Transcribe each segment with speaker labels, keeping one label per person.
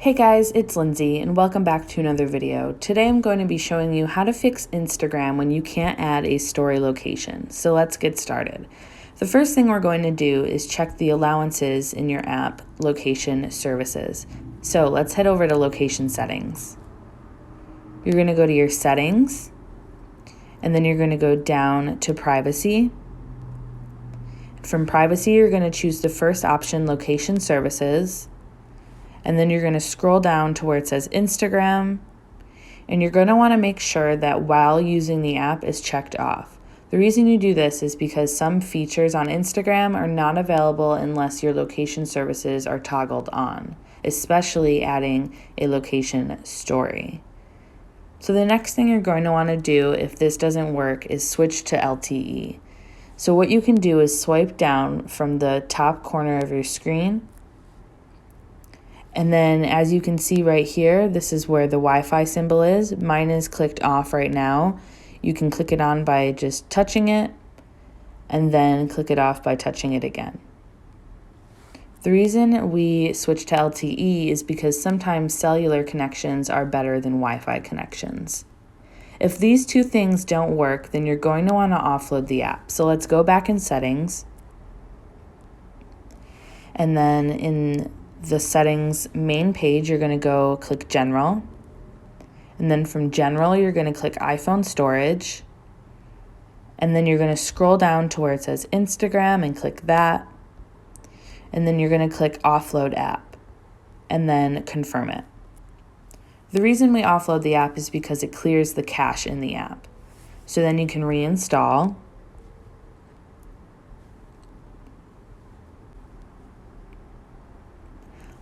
Speaker 1: Hey guys, it's Lindsay and welcome back to another video. Today I'm going to be showing you how to fix Instagram when you can't add a story location. So let's get started. The first thing we're going to do is check the allowances in your app location services. So let's head over to location settings. You're going to go to your settings and then you're going to go down to privacy. From privacy, you're going to choose the first option, location services. And then you're going to scroll down to where it says Instagram, and you're going to want to make sure that while using the app is checked off. The reason you do this is because some features on Instagram are not available unless your location services are toggled on, especially adding a location story. So the next thing you're going to want to do if this doesn't work is switch to LTE. So what you can do is swipe down from the top corner of your screen. And then as you can see right here, this is where the Wi-Fi symbol is. Mine is clicked off right now. You can click it on by just touching it and then click it off by touching it again. The reason we switch to LTE is because sometimes cellular connections are better than Wi-Fi connections. If these two things don't work, then you're going to want to offload the app. So let's go back in settings. And then in the settings main page, you're going to go click general. And then from general, you're going to click iPhone storage. And then you're going to scroll down to where it says Instagram and click that. And then you're going to click offload app and then confirm it. The reason we offload the app is because it clears the cache in the app. So then you can reinstall.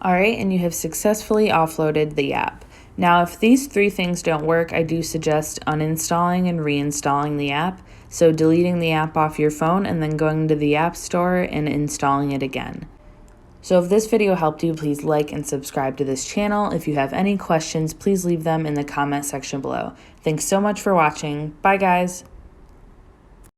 Speaker 1: All right, and you have successfully offloaded the app. Now, if these three things don't work, I do suggest uninstalling and reinstalling the app. So deleting the app off your phone and then going to the App Store and installing it again. So if this video helped you, please like and subscribe to this channel. If you have any questions, please leave them in the comment section below. Thanks so much for watching. Bye, guys.